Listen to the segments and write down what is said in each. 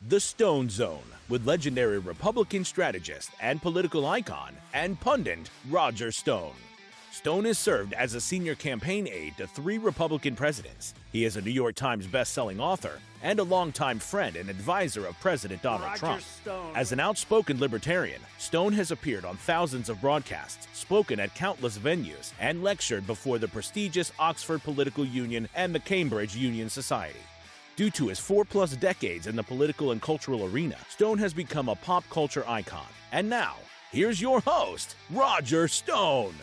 The Stone Zone with legendary Republican strategist and political icon and pundit Roger Stone. Stone has served as a senior campaign aide to 3 Republican presidents. He is a New York Times best-selling author and a longtime friend and advisor of President Donald Trump. As an outspoken libertarian, Stone has appeared on thousands of broadcasts, spoken at countless venues, and lectured before the prestigious Oxford Political Union and the Cambridge Union Society. Due to his 4+ decades in the political and cultural arena, Stone has become a pop culture icon. And now, here's your host, Roger Stone.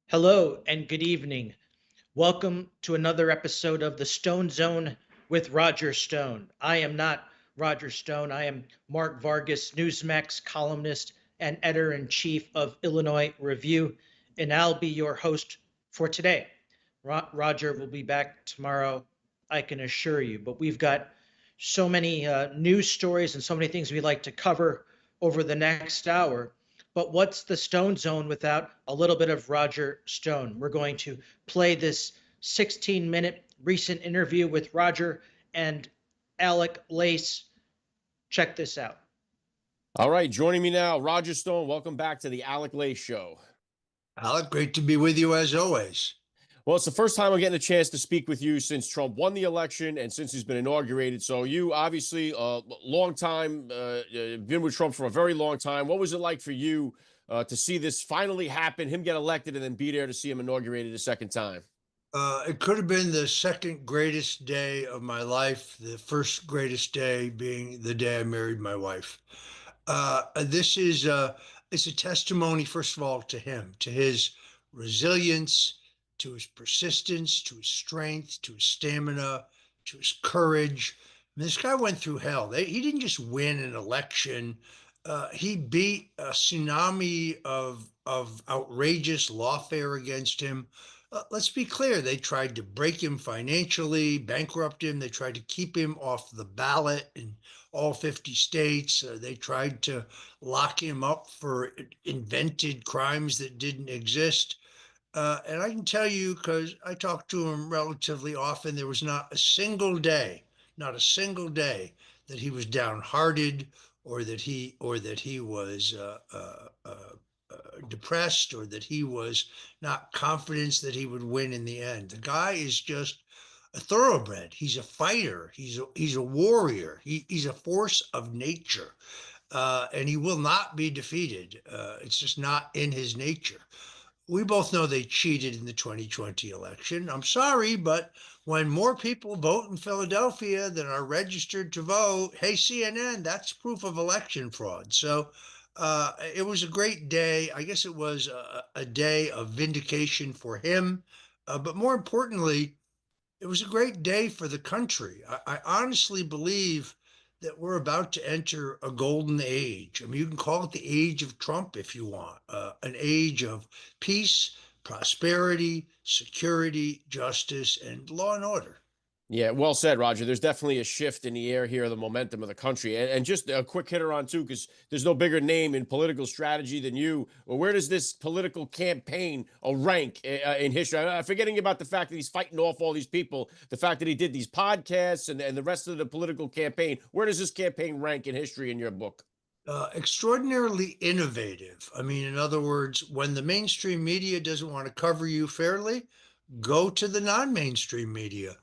Hello and good evening. Welcome to another episode of the Stone Zone with Roger Stone. I am not Roger Stone. I am Mark Vargas, Newsmax columnist and editor-in-chief of Illinois Review, and I'll be your host for today. Roger will be back tomorrow, I can assure you, but we've got so many news stories and so many things we'd like to cover over the next hour. But what's the Stone Zone without a little bit of Roger Stone? We're going to play this 16-minute recent interview with Roger and Alec Lace. Check this out. All right, joining me now, Roger Stone. Welcome back to the Alec Lace Show. Alec, great to be with you as always. Well, it's the first time I'm getting a chance to speak with you since Trump won the election and since he's been inaugurated. So you obviously long time, been with Trump for a very long time. What was it like for you to see this finally happen, him get elected and then be there to see him inaugurated a second time? It could have been the second greatest day of my life, the first greatest day being the day I married my wife. This is it's a testimony, first of all, to him, to his resilience, to his persistence, to his strength, to his stamina, to his courage. I mean, this guy went through hell. He didn't just win an election. He beat a tsunami of outrageous lawfare against him. Let's be clear. They tried to break him financially, bankrupt him. They tried to keep him off the ballot in all 50 states. They tried to lock him up for invented crimes that didn't exist. And I can tell you, because I talk to him relatively often, there was not a single day that he was downhearted or that he was depressed or that he was not confident that he would win in the end. The guy is just a thoroughbred. He's a fighter. He's a warrior. He's a force of nature, and he will not be defeated. It's just not in his nature. We both know they cheated in the 2020 election. I'm sorry, but when more people vote in Philadelphia than are registered to vote, hey, CNN, that's proof of election fraud. So it was a great day. I guess it was a day of vindication for him. But more importantly, it was a great day for the country. I honestly believe that we're about to enter a golden age. I mean, you can call it the age of Trump if you want, an age of peace, prosperity, security, justice, and law and order. Yeah, well said, Roger. There's definitely a shift in the air here, the momentum of the country. And just a quick hitter on, too, because there's no bigger name in political strategy than you. Well, where does this political campaign rank in history? I'm forgetting about the fact that he's fighting off all these people, the fact that he did these podcasts and the rest of the political campaign. Where does this campaign rank in history in your book? Extraordinarily innovative. I mean, in other words, when the mainstream media doesn't want to cover you fairly, go to the non-mainstream media.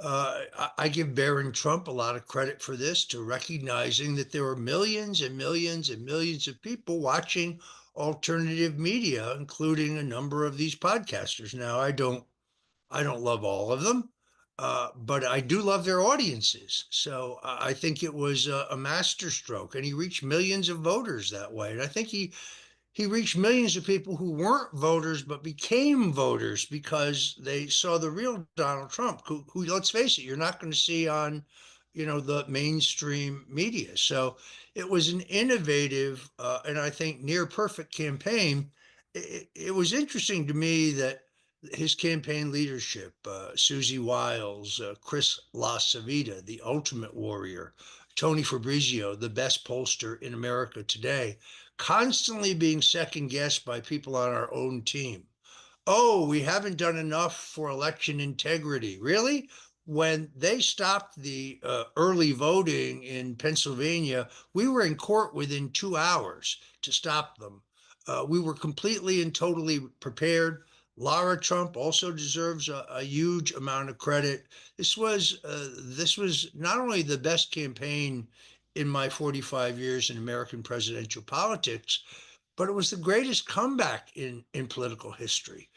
I give Barron Trump a lot of credit for this, to recognizing that there were millions and millions and millions of people watching alternative media, including a number of these podcasters. Now, I don't love all of them, but I do love their audiences. So I think it was a masterstroke, and he reached millions of voters that way. And I think he reached millions of people who weren't voters but became voters because they saw the real Donald Trump, who let's face it, you're not going to see on, the mainstream media. So it was an innovative and I think near perfect campaign. It was interesting to me that his campaign leadership, Susie Wiles, Chris LaCivita, the ultimate warrior, Tony Fabrizio, the best pollster in America today, constantly being second guessed by people on our own team. Oh, we haven't done enough for election integrity. Really? When they stopped the early voting in Pennsylvania, we were in court within 2 hours to stop them. We were completely and totally prepared. Lara Trump also deserves a huge amount of credit. This was not only the best campaign in my 45 years in American presidential politics, but it was the greatest comeback in political history.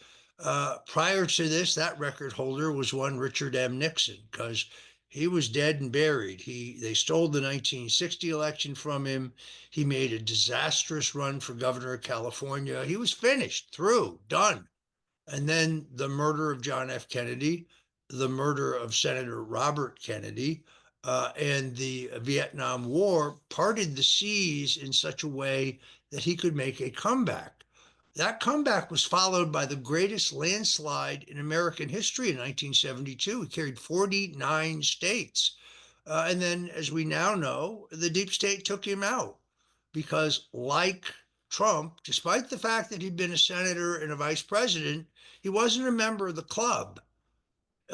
Prior to this, that record holder was one Richard M. Nixon, because he was dead and buried. They stole the 1960 election from him. He made a disastrous run for governor of California. He was finished, through, done. And then the murder of John F. Kennedy, the murder of Senator Robert Kennedy, and the Vietnam War parted the seas in such a way that he could make a comeback. That comeback was followed by the greatest landslide in American history in 1972. He carried 49 states. And then, as we now know, the deep state took him out because, like Trump, despite the fact that he'd been a senator and a vice president, he wasn't a member of the club.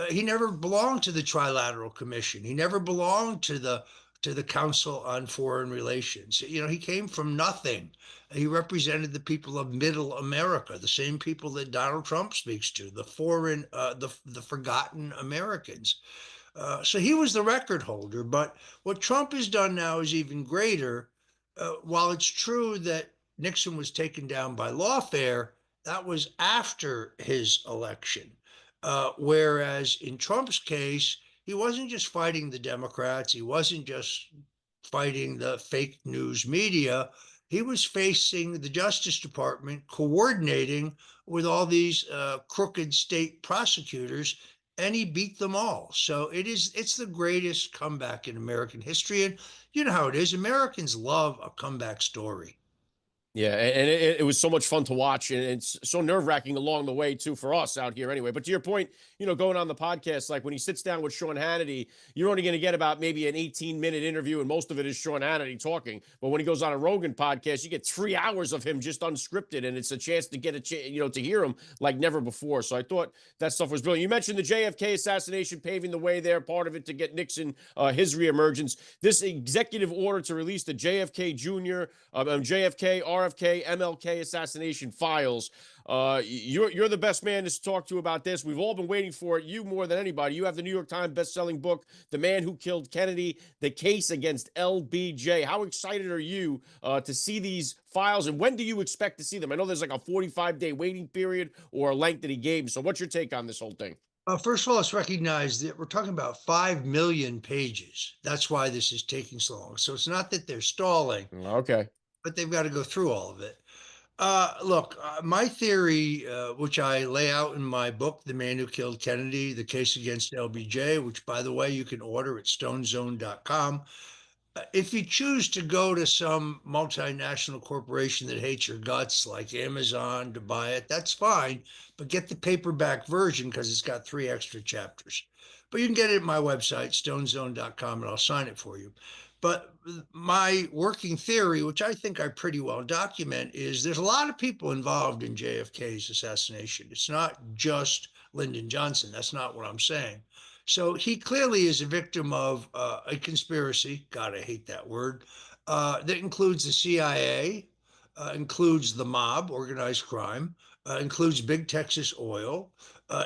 He never belonged to the Trilateral Commission. He never belonged to the Council on Foreign Relations. You know, he came from nothing. He represented the people of Middle America, the same people that Donald Trump speaks to, the forgotten Americans. So he was the record holder. But what Trump has done now is even greater. While it's true that Nixon was taken down by lawfare, that was after his election. Whereas in Trump's case, he wasn't just fighting the Democrats, he wasn't just fighting the fake news media. He was facing the Justice Department coordinating with all these crooked state prosecutors, and he beat them all. So it's the greatest comeback in American history. And you know how it is. Americans love a comeback story. Yeah, and it was so much fun to watch, and it's so nerve-wracking along the way, too, for us out here anyway. But to your point, going on the podcast, like when he sits down with Sean Hannity, you're only going to get about maybe an 18-minute interview, and most of it is Sean Hannity talking. But when he goes on a Rogan podcast, you get 3 hours of him just unscripted, and it's a chance to get to hear him like never before. So I thought that stuff was brilliant. You mentioned the JFK assassination paving the way there, part of it to get Nixon his reemergence. This executive order to release the JFK Jr., JFK, RFK, MLK assassination files. You're the best man to talk to about this. We've all been waiting for it. You more than anybody. You have the New York Times best-selling book, "The Man Who Killed Kennedy: The Case Against LBJ." How excited are you to see these files, and when do you expect to see them? I know there's like a 45-day waiting period or a length that he gave. So what's your take on this whole thing? First of all, let's recognize that we're talking about 5 million pages. That's why this is taking so long. So it's not that they're stalling, Okay. but they've got to go through all of it. Look, my theory, which I lay out in my book, "The Man Who Killed Kennedy: The Case Against LBJ," which, by the way, you can order at StoneZONE.com. If you choose to go to some multinational corporation that hates your guts, like Amazon, to buy it, that's fine. But get the paperback version because it's got 3 extra chapters. But you can get it at my website, StoneZone.com, and I'll sign it for you. But my working theory, which I think I pretty well document, is there's a lot of people involved in JFK's assassination. It's not just Lyndon Johnson. That's not what I'm saying. So he clearly is a victim of a conspiracy. God, I hate that word. That includes the CIA, includes the mob, organized crime, includes Big Texas Oil,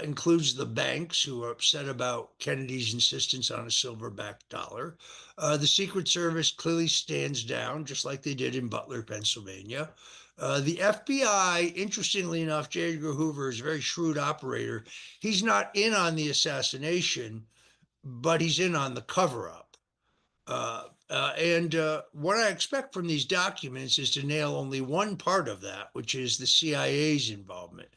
includes the banks who are upset about Kennedy's insistence on a silverback dollar. The Secret Service clearly stands down, just like they did in Butler, Pennsylvania. The FBI, interestingly enough, J. Edgar Hoover is a very shrewd operator. He's not in on the assassination, but he's in on the cover up. And what I expect from these documents is to nail only one part of that, which is the CIA's involvement.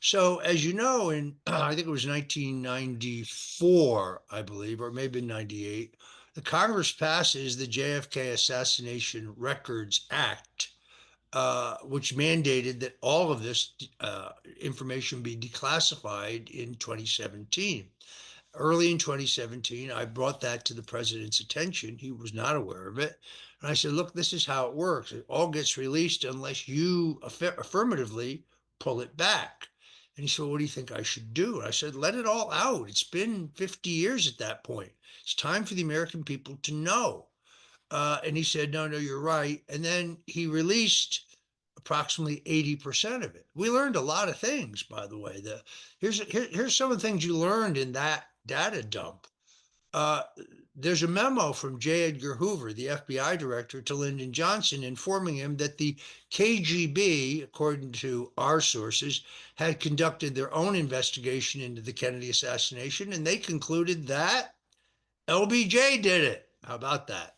So, as you know, in I think it was 1994, I believe, or maybe 98, the Congress passes the JFK Assassination Records Act, which mandated that all of this information be declassified in 2017. Early in 2017, I brought that to the president's attention. He was not aware of it. And I said, look, this is how it works. It all gets released unless you affirmatively pull it back. And he said, well, what do you think I should do? And I said, let it all out. It's been 50 years at that point. It's time for the American people to know. And he said, no, you're right. And then he released approximately 80% of it. We learned a lot of things, by the way. Here's some of the things you learned in that data dump. Uh, there's a memo from J. Edgar Hoover, the FBI director, to Lyndon Johnson, informing him that the KGB, according to our sources, had conducted their own investigation into the Kennedy assassination, and they concluded that LBJ did it. How about that?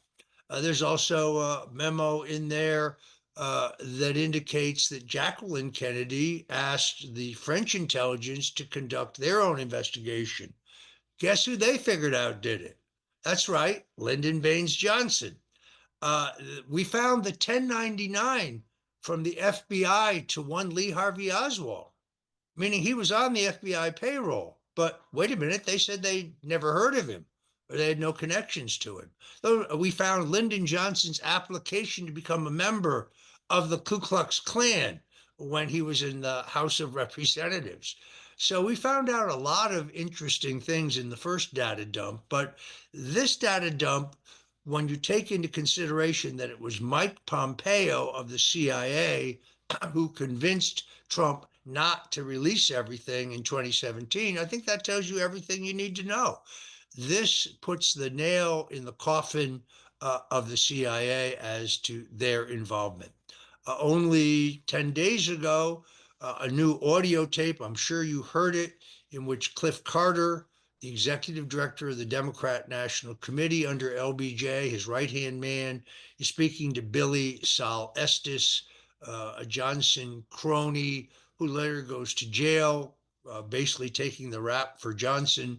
There's also a memo in there that indicates that Jacqueline Kennedy asked the French intelligence to conduct their own investigation. Guess who they figured out did it? That's right, Lyndon Baines Johnson. Uh, we found the 1099 from the FBI to one Lee Harvey Oswald, meaning he was on the FBI payroll. But wait a minute, they said they never heard of him or they had no connections to him. We found Lyndon Johnson's application to become a member of the Ku Klux Klan when he was in the House of Representatives. So we found out a lot of interesting things in the first data dump, but this data dump, when you take into consideration that it was Mike Pompeo of the CIA who convinced Trump not to release everything in 2017, I think that tells you everything you need to know. This puts the nail in the coffin of the CIA as to their involvement. Only 10 days ago, a new audio tape, I'm sure you heard it, in which Cliff Carter, the executive director of the Democrat National Committee under LBJ, his right-hand man, is speaking to Billy Sol Estes, a Johnson crony who later goes to jail, basically taking the rap for Johnson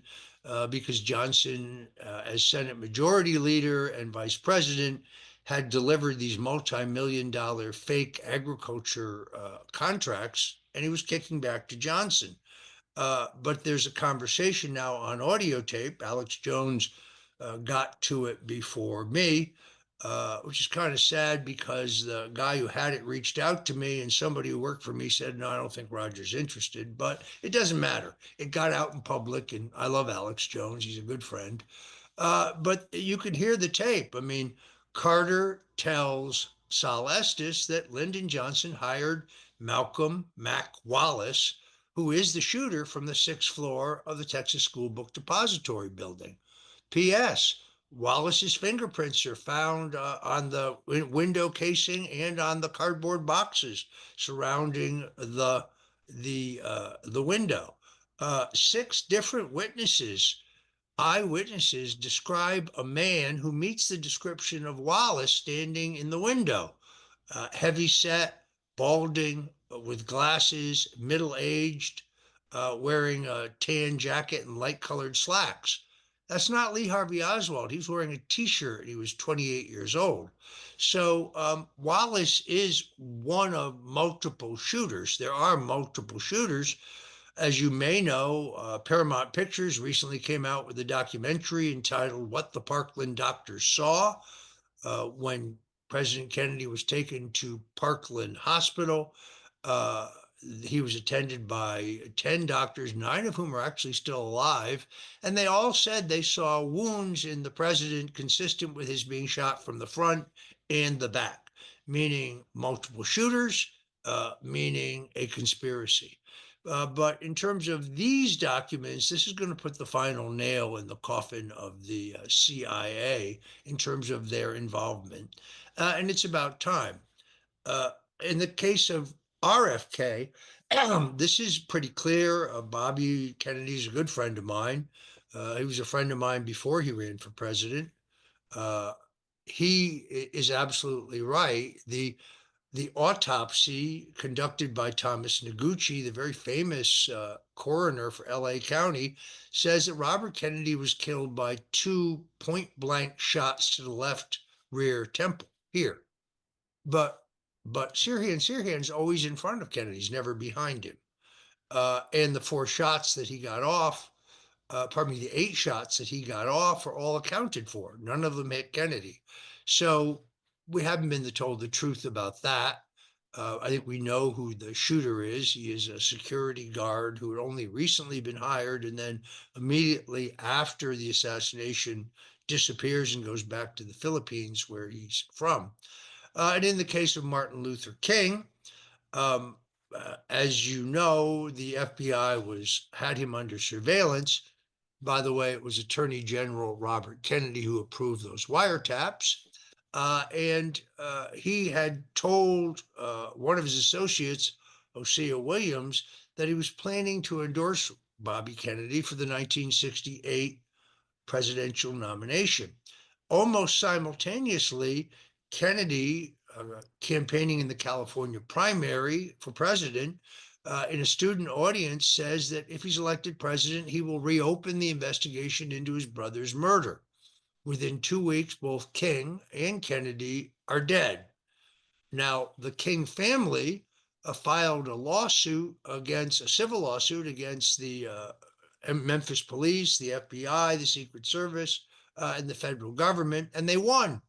because Johnson, as Senate Majority Leader and Vice President, had delivered these multi-million-dollar fake agriculture contracts, and he was kicking back to Johnson. But there's a conversation now on audio tape. Alex Jones got to it before me, which is kind of sad because the guy who had it reached out to me, and somebody who worked for me said, no, I don't think Roger's interested, but it doesn't matter. It got out in public, and I love Alex Jones. He's a good friend. But you can hear the tape. I mean, Carter tells Sol Estes that Lyndon Johnson hired Malcolm Mac Wallace, who is the shooter from the 6th floor of the Texas School Book Depository building. P.S. Wallace's fingerprints are found on the window casing and on the cardboard boxes surrounding the window. 6 different eyewitnesses describe a man who meets the description of Wallace standing in the window, heavy set, balding, with glasses, middle-aged, wearing a tan jacket and light-colored slacks. That's not Lee Harvey Oswald. He was wearing a T-shirt. He was 28 years old. So Wallace is one of multiple shooters. There are multiple shooters. As you may know, Paramount Pictures recently came out with a documentary entitled What the Parkland Doctors Saw, when President Kennedy was taken to Parkland Hospital. He was attended by 10 doctors, 9 of whom are actually still alive, and they all said they saw wounds in the president consistent with his being shot from the front and the back, meaning multiple shooters, meaning a conspiracy. But in terms of these documents, this is going to put the final nail in the coffin of the CIA in terms of their involvement. And it's about time. In the case of RFK, this is pretty clear. Bobby Kennedy's a good friend of mine. He was a friend of mine before he ran for president. He is absolutely right. The autopsy conducted by Thomas Noguchi, the very famous coroner for LA County, says that Robert Kennedy was killed by 2 point-blank shots to the left rear temple here. But Sirhan's always in front of Kennedy. He's never behind him. And the 4 shots that he got off, the 8 shots that he got off are all accounted for. None of them hit Kennedy. So we haven't been told the truth about that. I think we know who the shooter is. He is a security guard who had only recently been hired and then immediately after the assassination disappears and goes back to the Philippines where he's from. And in the case of Martin Luther King, um, as you know, the FBI had him under surveillance. By the way, it was Attorney General Robert Kennedy who approved those wiretaps. And he had told one of his associates, Hosea Williams, that he was planning to endorse Bobby Kennedy for the 1968 presidential nomination. Almost simultaneously, Kennedy, campaigning in the California primary for president, in a student audience says that if he's elected president, he will reopen the investigation into his brother's murder. Within 2 weeks, both King and Kennedy are dead. Now, the King family filed a civil lawsuit against the Memphis police, the FBI, the Secret Service, and the federal government, and they won.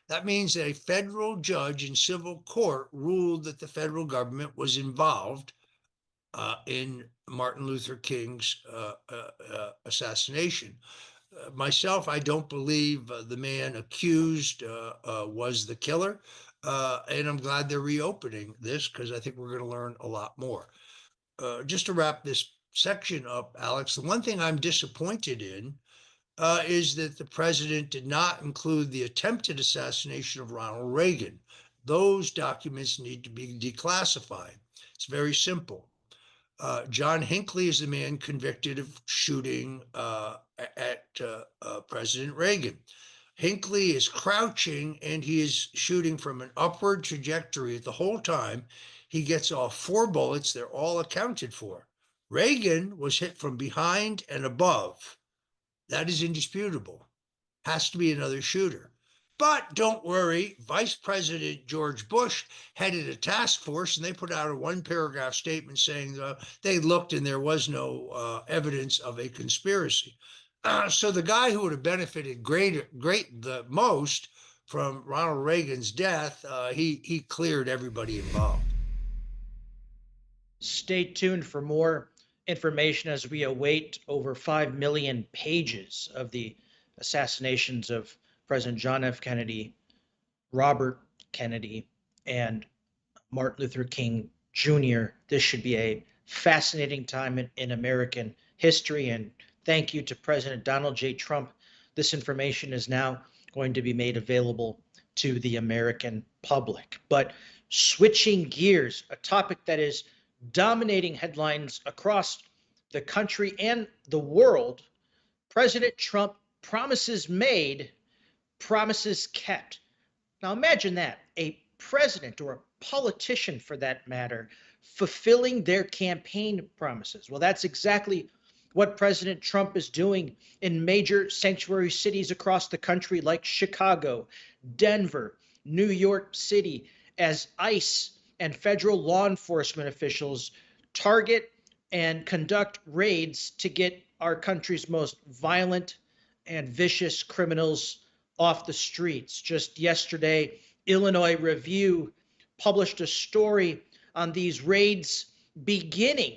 That means that a federal judge in civil court ruled that the federal government was involved in Martin Luther King's assassination. Myself, I don't believe the man accused was the killer. And I'm glad they're reopening this because I think we're going to learn a lot more. Just to wrap this section up, Alex, the one thing I'm disappointed in is that the president did not include the attempted assassination of Ronald Reagan. Those documents need to be declassified. It's very simple. John Hinckley is the man convicted of shooting at President Reagan. Hinckley is crouching and he is shooting from an upward trajectory the whole time. He gets off 4 bullets. They're all accounted for. Reagan was hit from behind and above. That is indisputable. Has to be another shooter. But don't worry, Vice President George Bush headed a task force and they put out a 1-paragraph statement saying they looked and there was no evidence of a conspiracy. So the guy who would have benefited the most from Ronald Reagan's death, he cleared everybody involved. Stay tuned for more information as we await over 5 million pages of the assassinations of President John F. Kennedy, Robert Kennedy, and Martin Luther King Jr. This should be a fascinating time in American history. And thank you to President Donald J. Trump. This information is now going to be made available to the American public. But switching gears, a topic that is dominating headlines across the country and the world, President Trump promises made, promises kept. Now imagine that, a president or a politician for that matter, fulfilling their campaign promises. Well, that's exactly what President Trump is doing in major sanctuary cities across the country like Chicago, Denver, New York City, as ICE and federal law enforcement officials target and conduct raids to get our country's most violent and vicious criminals off the streets. Just yesterday, Illinois Review published a story on these raids beginning.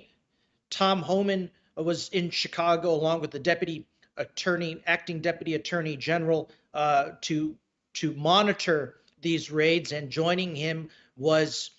Tom Homan was in Chicago along with the acting deputy attorney general to monitor these raids, and joining him was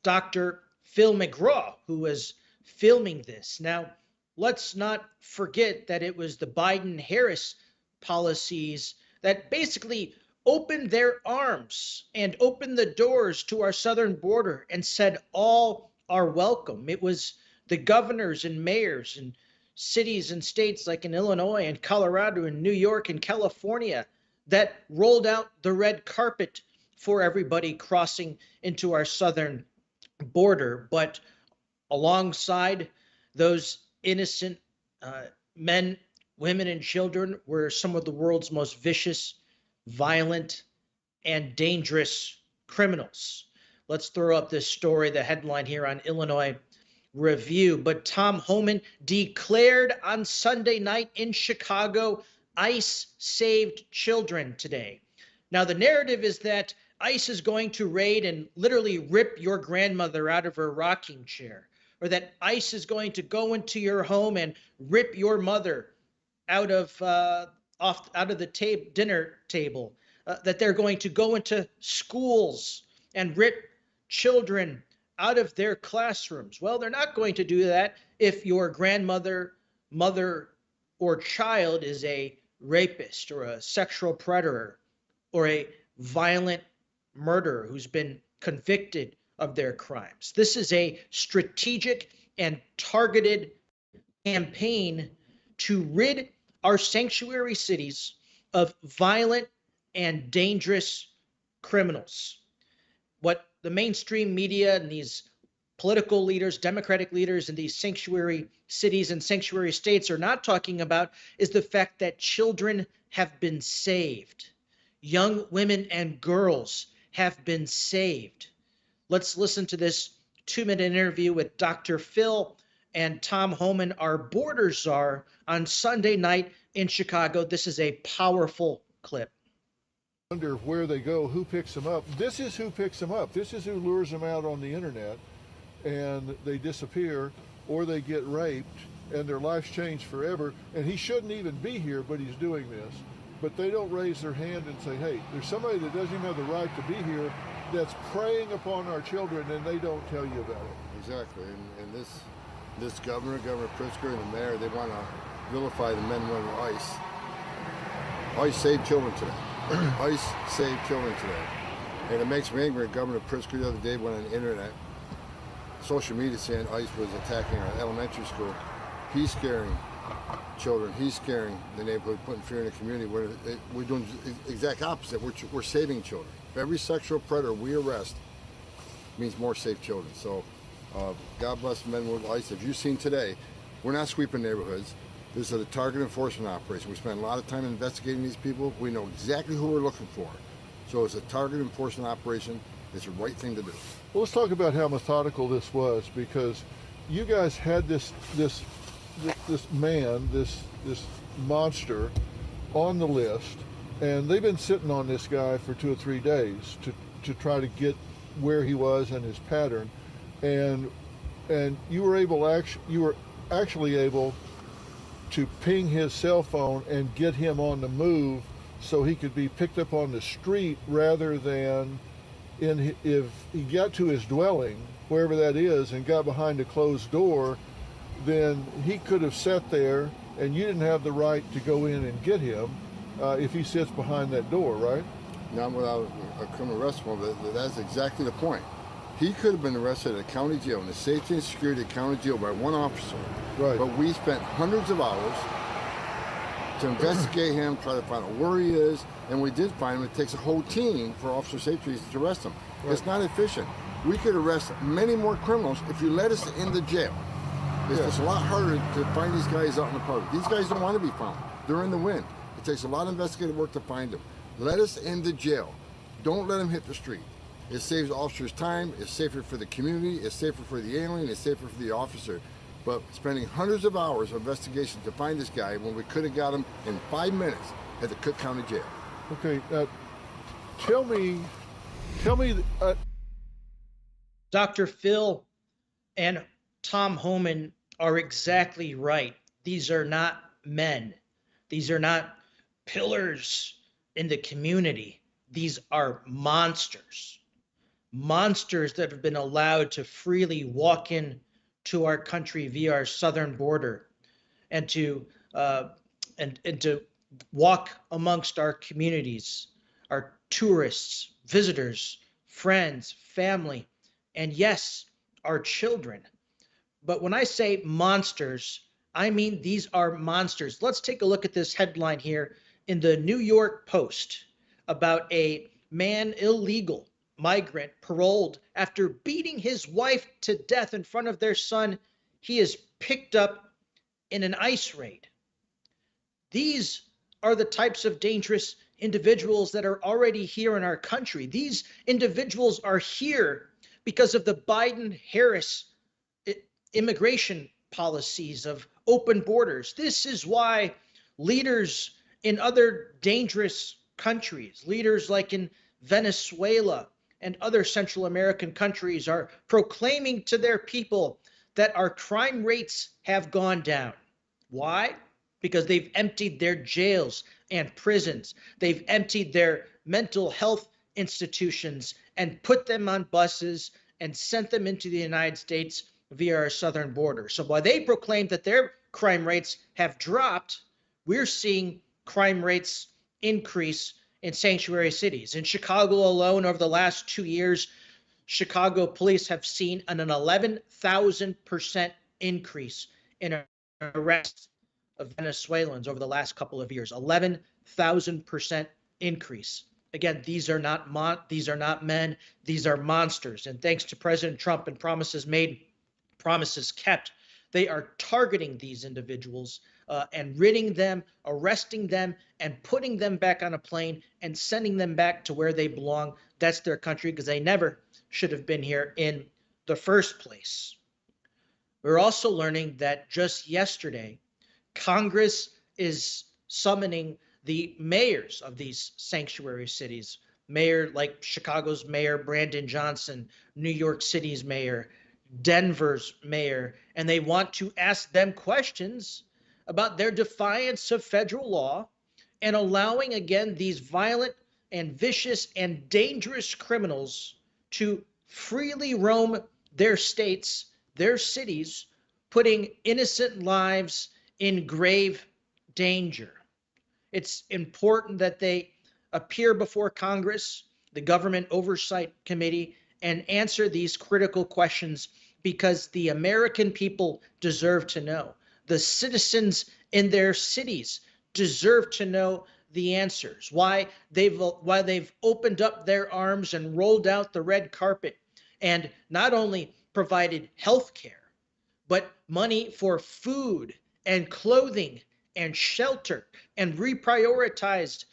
Dr. Phil McGraw, who was filming this. Now, let's not forget that it was the Biden-Harris policies that basically opened their arms and opened the doors to our southern border and said all are welcome. It was the governors and mayors and cities and states like in Illinois and Colorado and New York and California that rolled out the red carpet for everybody crossing into our southern border. But alongside those innocent men, women, and children were some of the world's most vicious, violent, and dangerous criminals. Let's throw up this story, the headline here on Illinois Review. But Tom Homan declared on Sunday night in Chicago, ICE saved children today. Now, the narrative is that ICE is going to raid and literally rip your grandmother out of her rocking chair, or that ICE is going to go into your home and rip your mother out of the dinner table, that they're going to go into schools and rip children out of their classrooms. Well, they're not going to do that if your grandmother, mother, or child is a rapist or a sexual predator or a violent murderer who's been convicted of their crimes. This is a strategic and targeted campaign to rid our sanctuary cities of violent and dangerous criminals. What the mainstream media and these political leaders, Democratic leaders in these sanctuary cities and sanctuary states are not talking about is the fact that children have been saved. Young women and girls have been saved. Let's listen to this 2-minute interview with Dr. Phil and Tom Homan, our border czar, on Sunday night in Chicago. This is a powerful clip. Wonder where they go, who picks them up. This is who picks them up. This is who lures them out on the internet, and they disappear or they get raped and their lives change forever. And he shouldn't even be here, but he's doing this. But they don't raise their hand and say, hey, there's somebody that doesn't even have the right to be here that's preying upon our children, and they don't tell you about it. Exactly. And this Governor Pritzker, and the mayor, they want to vilify the men and women of ICE. ICE saved children today. ICE saved children today. And it makes me angry. Governor Pritzker the other day went on the internet, social media, saying ICE was attacking our elementary school. He's scaring children. He's scaring the neighborhood, putting fear in the community. We're doing the exact opposite. We're saving children. Every sexual predator we arrest means more safe children. So God bless the men and women of ICE. As you've seen today, we're not sweeping neighborhoods. This is a target enforcement operation. We spend a lot of time investigating these people. We know exactly who we're looking for. So it's a target enforcement operation. It's the right thing to do. Well, let's talk about how methodical this was, because you guys had this man, this monster on the list, and they've been sitting on this guy for 2 or 3 days to try to get where he was and his pattern, and you were actually able to ping his cell phone and get him on the move so he could be picked up on the street rather than if he got to his dwelling, wherever that is, and got behind a closed door, then he could have sat there and you didn't have the right to go in and get him if he sits behind that door, right? Not without a criminal arrest warrant, but that's exactly the point. He could have been arrested at a county jail, in the safety and security of county jail, by one officer. Right. But we spent hundreds of hours to investigate him, try to find out where he is, and we did find him. It takes a whole team for officer safety to arrest him. Right. It's not efficient. We could arrest many more criminals if you let us in the jail. It's just a lot harder to find these guys out in the public. These guys don't want to be found. They're in the wind. It takes a lot of investigative work to find them. Let us in the jail. Don't let them hit the street. It saves officers time, it's safer for the community, it's safer for the alien, it's safer for the officer. But spending hundreds of hours of investigation to find this guy when we could have got him in 5 minutes at the Cook County Jail. Okay, tell me, Dr. Phil and Tom Homan are exactly right. These are not men. These are not pillars in the community. These are monsters. Monsters that have been allowed to freely walk in to our country via our southern border, and to walk amongst our communities, our tourists, visitors, friends, family, and yes, our children. But when I say monsters, I mean these are monsters. Let's take a look at this headline here in the New York Post about a man, illegal migrant, paroled after beating his wife to death in front of their son. He is picked up in an ICE raid. These are the types of dangerous individuals that are already here in our country. These individuals are here because of the Biden-Harris immigration policies of open borders. This is why leaders in other dangerous countries, leaders like in Venezuela and other Central American countries are proclaiming to their people that our crime rates have gone down. Why? Because they've emptied their jails and prisons. They've emptied their mental health institutions and put them on buses and sent them into the United States via our southern border. So while they proclaim that their crime rates have dropped, we're seeing crime rates increase in sanctuary cities. In Chicago alone, over the last 2 years, Chicago police have seen an 11,000% increase in arrests of Venezuelans over the last couple of years. 11,000% increase. Again, these are not men, these are monsters. And thanks to President Trump and promises made, promises kept, they are targeting these individuals and ridding them, arresting them, and putting them back on a plane and sending them back to where they belong. That's their country, because they never should have been here in the first place. We're also learning that just yesterday, Congress is summoning the mayors of these sanctuary cities. Mayor like Chicago's Mayor Brandon Johnson, New York City's mayor, Denver's mayor, and they want to ask them questions about their defiance of federal law and allowing, again, these violent and vicious and dangerous criminals to freely roam their states, their cities, putting innocent lives in grave danger. It's important that they appear before Congress, the Government Oversight Committee, and answer these critical questions, because the American people deserve to know. The citizens in their cities deserve to know the answers. Why they've opened up their arms and rolled out the red carpet and not only provided health care, but money for food and clothing and shelter, and reprioritized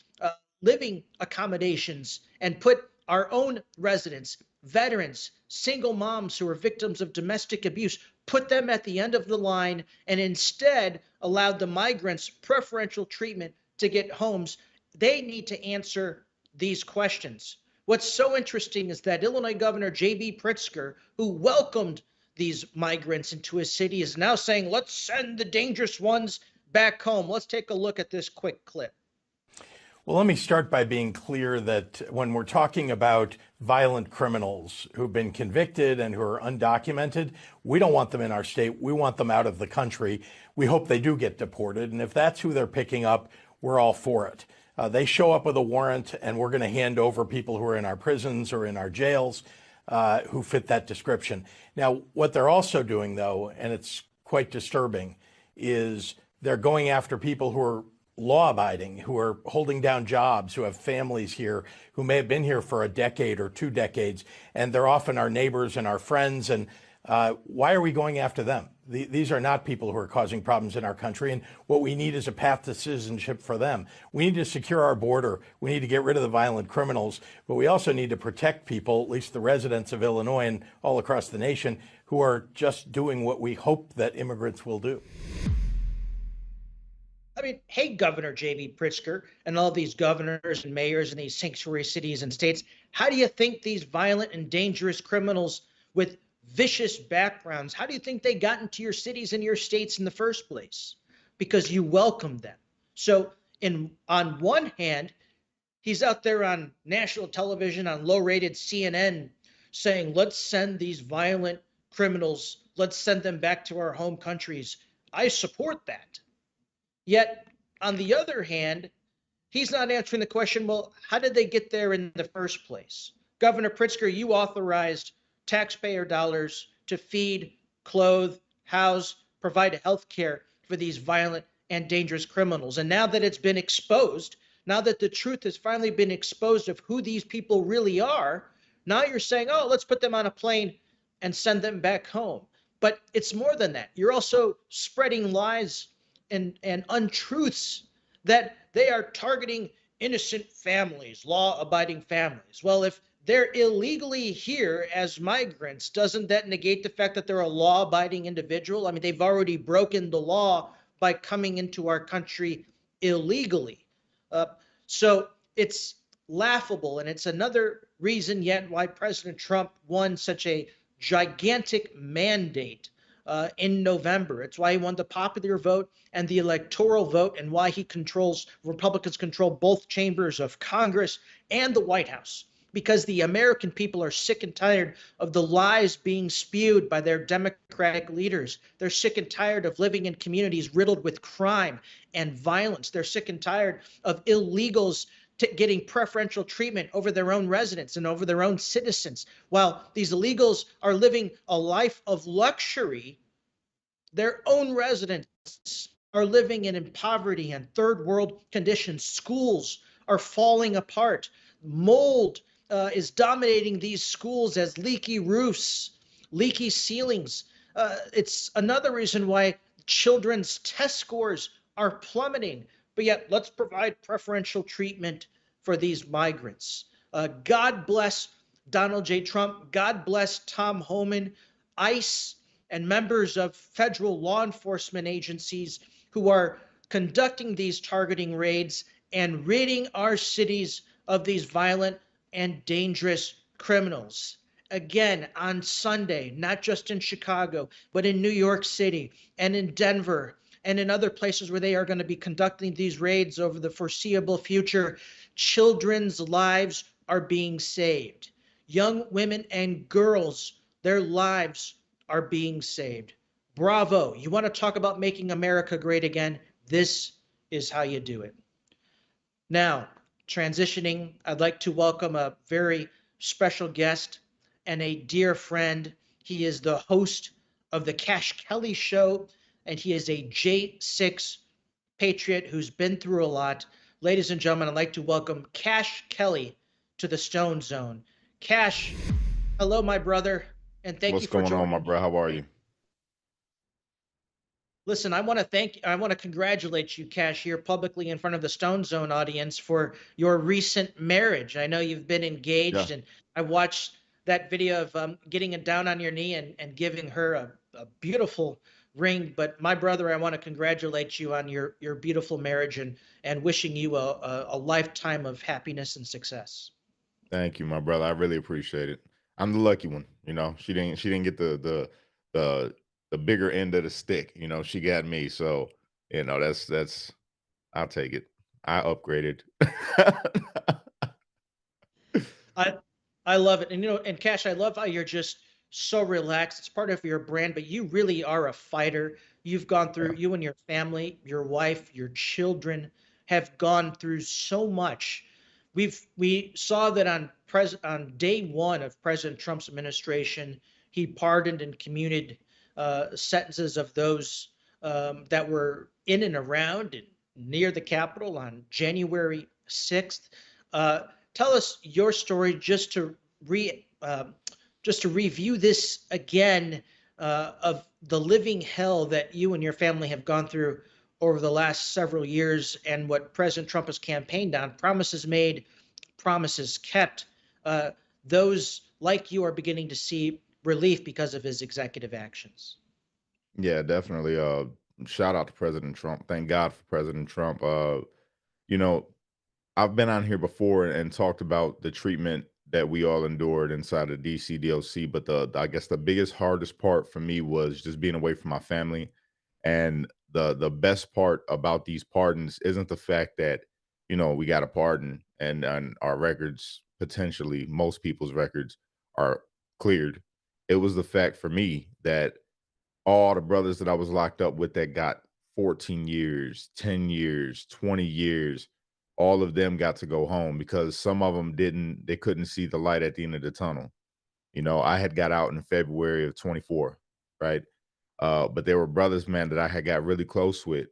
living accommodations, and put our own residents, veterans, single moms who are victims of domestic abuse, put them at the end of the line, and instead allowed the migrants preferential treatment to get homes. They need to answer these questions. What's so interesting is that Illinois Governor J.B. Pritzker, who welcomed these migrants into his city, is now saying, let's send the dangerous ones back home. Let's take a look at this quick clip. Well, let me start by being clear that when we're talking about violent criminals who've been convicted and who are undocumented, we don't want them in our state. We want them out of the country. We hope they do get deported. And if that's who they're picking up, we're all for it. They show up with a warrant, and we're going to hand over people who are in our prisons or in our jails who fit that description. Now, what they're also doing, though, and it's quite disturbing, is they're going after people who are law-abiding, who are holding down jobs, who have families here, who may have been here for a decade or 2 decades, and they're often our neighbors and our friends. And why are we going after them? These are not people who are causing problems in our country, and what we need is a path to citizenship for them. We need to secure our border. We need to get rid of the violent criminals, but we also need to protect people, at least the residents of Illinois and all across the nation, who are just doing what we hope that immigrants will do. I mean, hey, Governor J.B. Pritzker and all these governors and mayors in these sanctuary cities and states, how do you think these violent and dangerous criminals with vicious backgrounds, how do you think they got into your cities and your states in the first place? Because you welcomed them. So on one hand, he's out there on national television, on low-rated CNN, saying, let's send these violent criminals, let's send them back to our home countries. I support that. Yet, on the other hand, he's not answering the question, well, how did they get there in the first place? Governor Pritzker, you authorized taxpayer dollars to feed, clothe, house, provide health care for these violent and dangerous criminals. And now that it's been exposed, now that the truth has finally been exposed of who these people really are, now you're saying, oh, let's put them on a plane and send them back home. But it's more than that. You're also spreading lies and untruths that they are targeting innocent families, law-abiding families. Well, if they're illegally here as migrants, doesn't that negate the fact that they're a law-abiding individual? I mean, they've already broken the law by coming into our country illegally. So It's laughable. And it's another reason yet why President Trump won such a gigantic mandate in November. It's why he won the popular vote and the electoral vote, and why Republicans control both chambers of Congress and the White House. Because the American people are sick and tired of the lies being spewed by their Democratic leaders. They're sick and tired of living in communities riddled with crime and violence. They're sick and tired of illegals getting preferential treatment over their own residents and over their own citizens. While these illegals are living a life of luxury, their own residents are living in poverty and third world conditions. Schools are falling apart. Mold is dominating these schools as leaky roofs, leaky ceilings. It's another reason why children's test scores are plummeting. But yet, let's provide preferential treatment for these migrants. God bless Donald J. Trump. God bless Tom Homan, ICE, and members of federal law enforcement agencies who are conducting these targeting raids and ridding our cities of these violent and dangerous criminals. Again, on Sunday, not just in Chicago, but in New York City and in Denver and in other places where they are going to be conducting these raids over the foreseeable future, children's lives are being saved. Young women and girls, their lives are being saved. Bravo. You want to talk about making America great again? This is how you do it. Now, transitioning, I'd like to welcome a very special guest and a dear friend. He is the host of the Kash Kelly Show, and he is a J6 patriot who's been through a lot. Ladies and gentlemen, I'd like to welcome Kash Kelly to the Stone Zone. Kash, hello, my brother, and thank you for joining. What's going on, my bro? How are you? Listen, I want to congratulate you, Kash, here publicly in front of the Stone Zone audience for your recent marriage. I know you've been engaged, and I watched that video of getting it down on your knee and giving her a beautiful ring. But my brother, I want to congratulate you on your beautiful marriage and wishing you a lifetime of happiness and success. Thank you, my brother. I really appreciate it. I'm the lucky one. You know, she didn't get the bigger end of the stick. You know, she got me. So, you know, that's I'll take it. I upgraded. I love it. And you know, and Kash, I love how you're just so relaxed. It's part of your brand, but you really are a fighter. You've gone through, you and your family, your wife, your children have gone through so much. We saw that on day one of President Trump's administration, he pardoned and commuted sentences of those that were in and around and near the Capitol on January 6th. Tell us your story just to review this again of the living hell that you and your family have gone through over the last several years, and what President Trump has campaigned on. Promises made, promises kept. Those like you are beginning to see relief because of his executive actions. Yeah, definitely. Shout out to President Trump. Thank God for President Trump. You know, I've been on here before and talked about the treatment that we all endured inside of DC DOC, but I guess the biggest, hardest part for me was just being away from my family. And the best part about these pardons isn't the fact that, you know, we got a pardon and our records, potentially most people's records, are cleared. It was the fact for me that all the brothers that I was locked up with that got 14 years, 10 years, 20 years, all of them got to go home because some of them they couldn't see the light at the end of the tunnel. You know, I had got out in February of 24, right? But there were brothers, man, that I had got really close with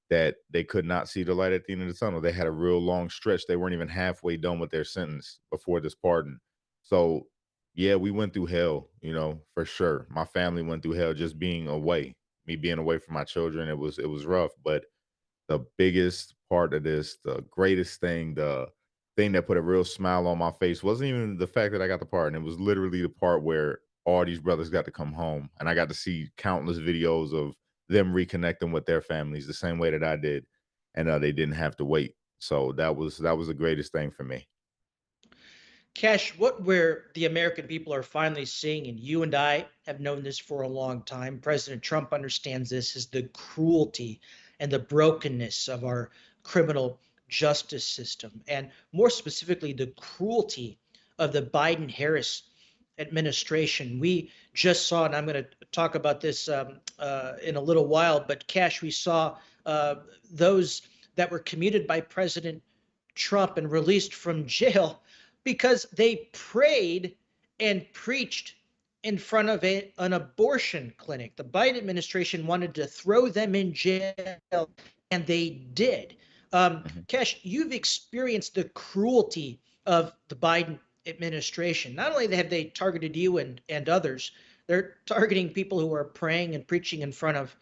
that they could not see the light at the end of the tunnel. They had a real long stretch. They weren't even halfway done with their sentence before this pardon. So, yeah, we went through hell, you know, for sure. My family went through hell just being away, me being away from my children. It was rough, but the biggest part of this, the greatest thing, the thing that put a real smile on my face wasn't even the fact that I got the pardon. It was literally the part where all these brothers got to come home, and I got to see countless videos of them reconnecting with their families the same way that I did, and they didn't have to wait. So that was the greatest thing for me. Cash, what where the American people are finally seeing, and you and I have known this for a long time, President Trump understands this, is the cruelty and the brokenness of our criminal justice system, and more specifically, the cruelty of the Biden Harris administration. We just saw, and I'm going to talk about this in a little while, but Cash, we saw those that were commuted by President Trump and released from jail because they prayed and preached in front of an abortion clinic. The Biden administration wanted to throw them in jail, and they did. Mhm. Kesh, you've experienced the cruelty of the Biden administration. Not only have they targeted you and others, they're targeting people who are praying and preaching in front of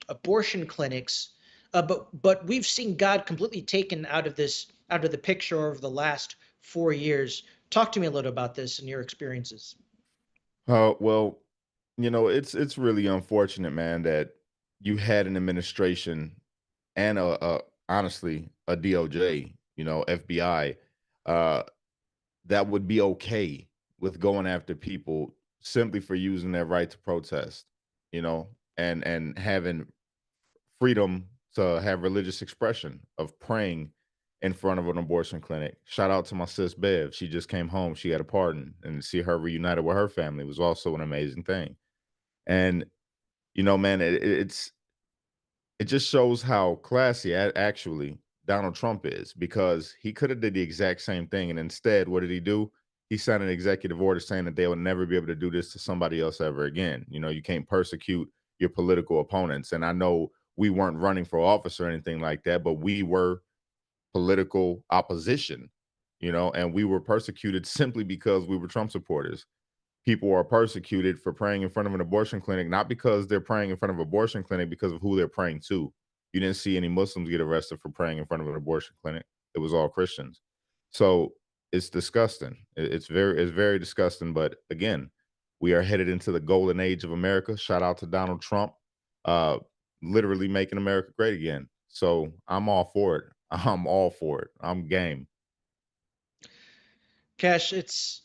abortion clinics. But we've seen God completely taken out of the picture over the last 4 years. Talk to me a little about this and your experiences. Well, it's really unfortunate, man, that you had an administration and honestly a DOJ, FBI, uh, that would be okay with going after people simply for using their right to protest, you know, and having freedom to have religious expression of praying in front of an abortion clinic. Shout out to my sis Bev. She just came home. She had a pardon, and to see her reunited with her family was also an amazing thing. And man, it just shows how classy actually Donald Trump is, because he could have did the exact same thing, and instead, what did he do? He signed an executive order saying that they will never be able to do this to somebody else ever again. You can't persecute your political opponents. And I know we weren't running for office or anything like that, but we were political opposition, and we were persecuted simply because we were Trump supporters. People are persecuted for praying in front of an abortion clinic, not because they're praying in front of an abortion clinic, because of who they're praying to. You didn't see any Muslims get arrested for praying in front of an abortion clinic. It was all Christians. So it's disgusting. It's very disgusting. But again, we are headed into the golden age of America. Shout out to Donald Trump, uh, literally making America great again. So I'm all for it. I'm all for it. I'm game. Cash, it's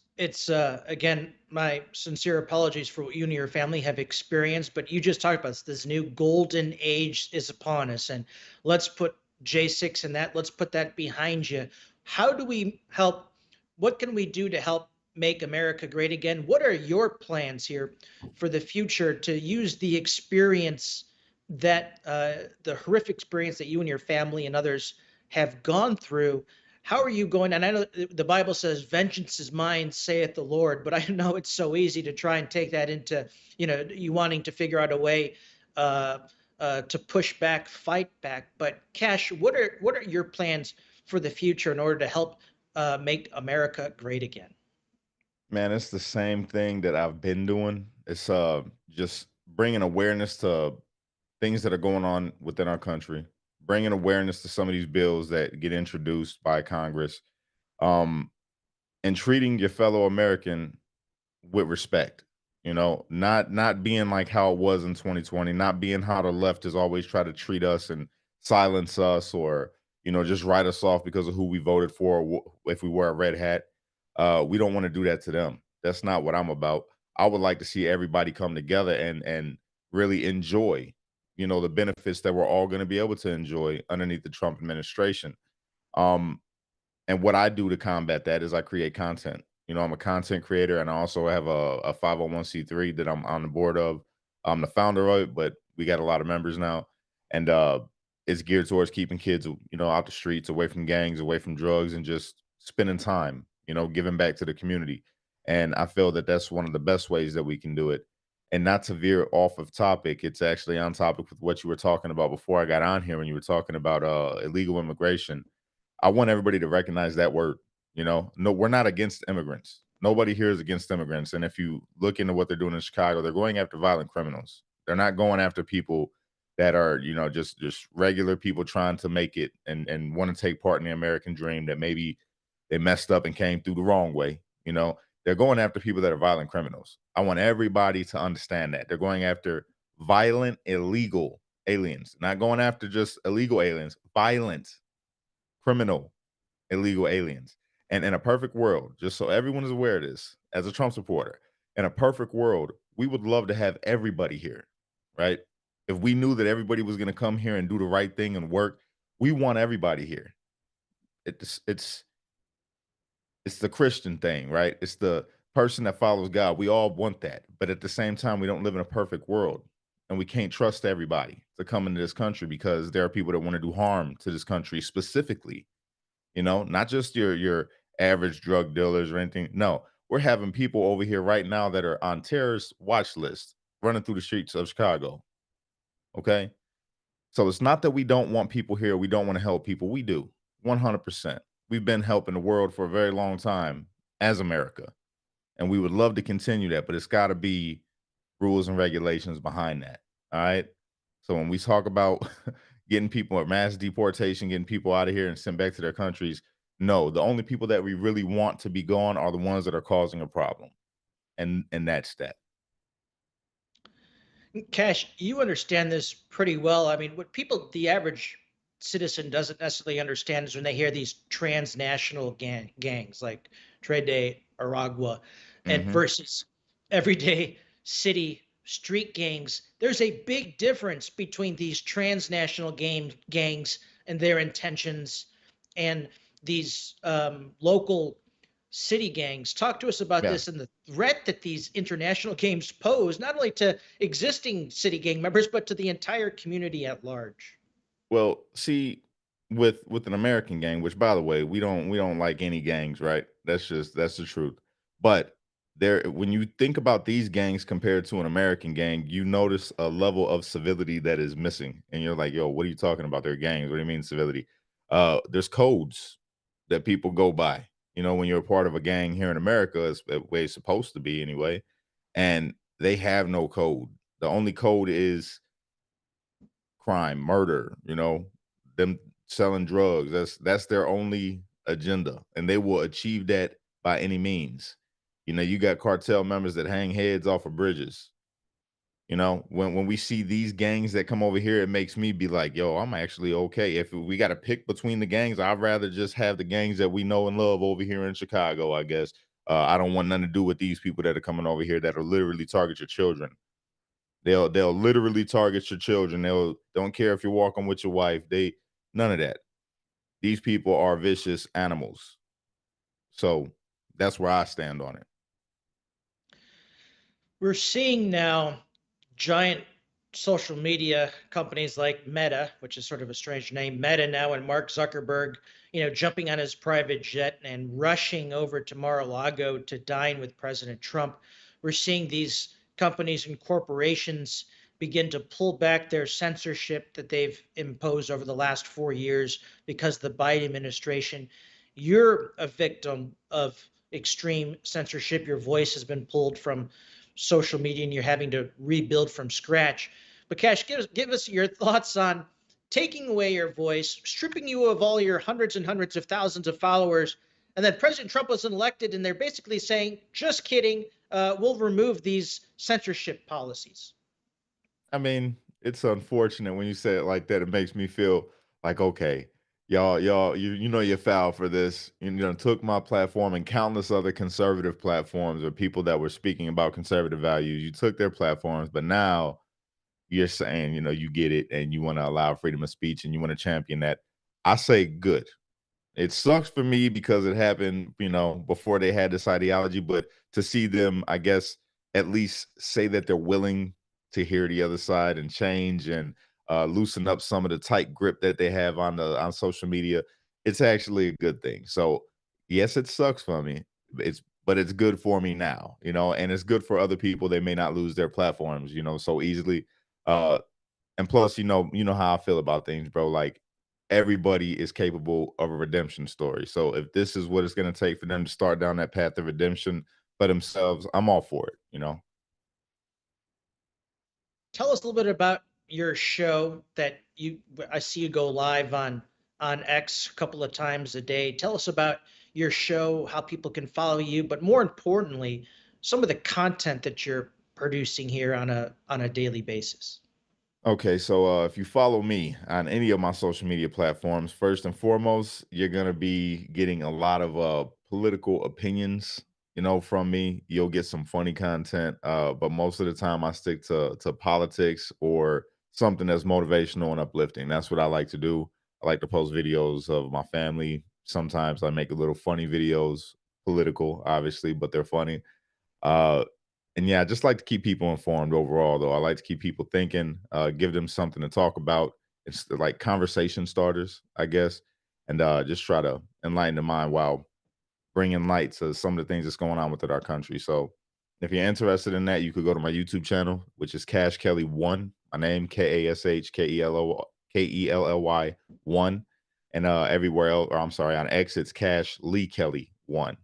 again my sincere apologies for what you and your family have experienced, but you just talked about this new golden age is upon us, and let's put J6 in that. Let's put that behind you. How do we help? What can we do to help make America great again? What are your plans here for the future to use the experience that the horrific experience that you and your family and others have gone through? How are you going? And I know the Bible says, "Vengeance is mine, saith the Lord." But I know it's so easy to try and take that into, you wanting to figure out a way uh, to push back, fight back. But Cash, what are your plans for the future in order to help make America great again? Man, it's the same thing that I've been doing. It's just bringing awareness to things that are going on within our country, bringing awareness to some of these bills that get introduced by Congress, um, and treating your fellow American with respect. Not being like how it was in 2020, not being how the left has always tried to treat us and silence us, or just write us off because of who we voted for, or if we wear a red hat. We don't want to do that to them. That's not what I'm about. I would like to see everybody come together and really enjoy, the benefits that we're all going to be able to enjoy underneath the Trump administration. Um, and what I do to combat that is I create content. I'm a content creator, and I also have a 501c3 that I'm on the board of. I'm the founder of it, but we got a lot of members now. And it's geared towards keeping kids, out the streets, away from gangs, away from drugs, and just spending time, giving back to the community. And I feel that that's one of the best ways that we can do it. And not to veer off of topic, it's actually on topic with what you were talking about before I got on here, when you were talking about illegal immigration. I want everybody to recognize that word. No, we're not against immigrants. Nobody here is against immigrants. And if you look into what they're doing in Chicago, they're going after violent criminals. They're not going after people that are, just regular people trying to make it and want to take part in the American dream, that maybe they messed up and came through the wrong way. They're going after people that are violent criminals. I want everybody to understand that. They're going after violent, illegal aliens, not going after just illegal aliens, violent criminal illegal aliens. And in a perfect world, just so everyone is aware of this, as a Trump supporter, in a perfect world, we would love to have everybody here, right? If we knew that everybody was going to come here and do the right thing and work, we want everybody here. It's the Christian thing, right? It's the person that follows God. We all want that. But at the same time, we don't live in a perfect world. And we can't trust everybody to come into this country because there are people that want to do harm to this country specifically. Not just your average drug dealers or anything. No, we're having people over here right now that are on terrorist watch lists running through the streets of Chicago. Okay. So it's not that we don't want people here. We don't want to help people. We do 100%. We've been helping the world for a very long time as America. And we would love to continue that, but it's got to be rules and regulations behind that. All right. So when we talk about getting people at mass deportation, getting people out of here and sent back to their countries, no, the only people that we really want to be gone are the ones that are causing a problem. And that's that. Kash, you understand this pretty well. I mean, what the average citizen doesn't necessarily understand is when they hear these transnational gangs like Trade de Aragua and Mm-hmm. versus everyday city street gangs. There's a big difference between these transnational gangs and their intentions and these local city gangs. Talk to us about Yeah. this and the threat that these international gangs pose, not only to existing city gang members, but to the entire community at large. Well, see, with an American gang, which by the way, we don't like any gangs, right? That's the truth. But there, when you think about these gangs compared to an American gang, you notice a level of civility that is missing. And you're like, yo, what are you talking about? They're gangs. What do you mean civility? There's codes that people go by. When you're a part of a gang here in America, it's the way it's supposed to be anyway. And they have no code. The only code is crime, murder, them selling drugs. That's their only agenda. And they will achieve that by any means. You got cartel members that hang heads off of bridges. When we see these gangs that come over here, it makes me be like, yo, I'm actually okay. If we got to pick between the gangs, I'd rather just have the gangs that we know and love over here in Chicago, I guess. I don't want nothing to do with these people that are coming over here that will literally target your children. They'll literally target your children. Don't care if you're walking with your wife. None of that. These people are vicious animals. So that's where I stand on it. We're seeing now giant social media companies like Meta, which is sort of a strange name, Meta now, and Mark Zuckerberg, jumping on his private jet and rushing over to Mar-a-Lago to dine with President Trump. We're seeing these companies and corporations begin to pull back their censorship that they've imposed over the last 4 years because the Biden administration. You're a victim of extreme censorship. Your voice has been pulled from social media and you're having to rebuild from scratch. But Kash, give us your thoughts on taking away your voice, stripping you of all your hundreds and hundreds of thousands of followers, and then President Trump was elected and they're basically saying, just kidding, we'll remove these censorship policies. I mean, it's unfortunate when you say it like that. It makes me feel like, okay, y'all, you foul for this. Took my platform and countless other conservative platforms or people that were speaking about conservative values. You took their platforms, but now you're saying, you get it and you want to allow freedom of speech and you want to champion that. I say good. It sucks for me because it happened, before they had this ideology, but to see them, I guess, at least say that they're willing to hear the other side and change and loosen up some of the tight grip that they have on social media, it's actually a good thing. So yes, it sucks for me. But it's good for me now, and it's good for other people. They may not lose their platforms, so easily. And plus, how I feel about things, bro. Like everybody is capable of a redemption story. So if this is what it's going to take for them to start down that path of redemption for themselves, I'm all for it. Tell us a little bit about your show that I see you go live on X a couple of times a day. Tell us about your show, how people can follow you, but more importantly, some of the content that you're producing here on a daily basis. Okay, so if you follow me on any of my social media platforms, first and foremost, you're gonna be getting a lot of political opinions, from me. You'll get some funny content, but most of the time I stick to politics or something that's motivational and uplifting. That's what I like to do. I like to post videos of my family. Sometimes I make a little funny videos, political, obviously, but they're funny. Uh, and yeah, I just like to keep people informed overall, though. I like to keep people thinking, give them something to talk about. It's like conversation starters, I guess, and just try to enlighten the mind while bringing light to some of the things that's going on within our country. So if you're interested in that, you could go to my YouTube channel, which is Kash Kelly 1. My name, KashKelly 1. And everywhere else, or I'm sorry, on X, it's Kash Lee Kelly 1.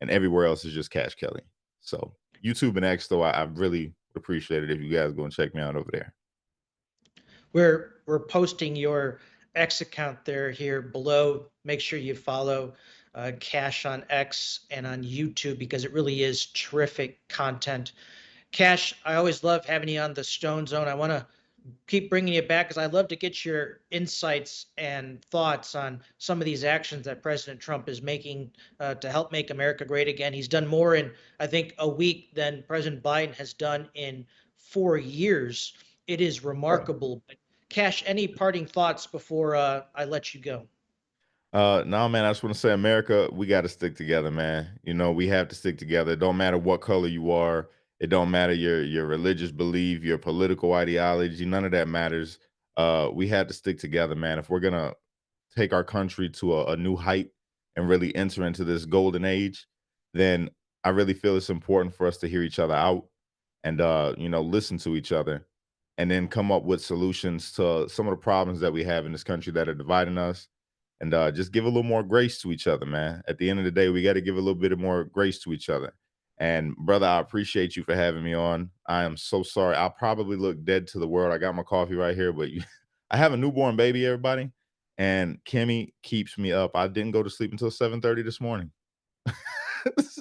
And everywhere else is just Kash Kelly. So YouTube and X, though, I really appreciate it if you guys go and check me out over there. We're posting your X account here below. Make sure you follow Kash on X and on YouTube because it really is terrific content. Kash, I always love having you on the Stone Zone. I want to keep bringing you back because I love to get your insights and thoughts on some of these actions that President Trump is making to help make America great again. He's done more in, I think, a week than President Biden has done in 4 years. It is remarkable. But Kash, any parting thoughts before I let you go? No, man, I just want to say, America, we got to stick together, man. We have to stick together. It don't matter what color you are. It don't matter your religious belief, your political ideology. None of that matters. We have to stick together, man. If we're gonna take our country to a new height and really enter into this golden age, then I really feel it's important for us to hear each other out and listen to each other and then come up with solutions to some of the problems that we have in this country that are dividing us and just give a little more grace to each other, man. At the end of the day, we got to give a little bit of more grace to each other. And brother, I appreciate you for having me on. I am so sorry. I'll probably look dead to the world. I got my coffee right here, but I have a newborn baby, everybody, and Kimmy keeps me up. I didn't go to sleep until 7:30 this morning,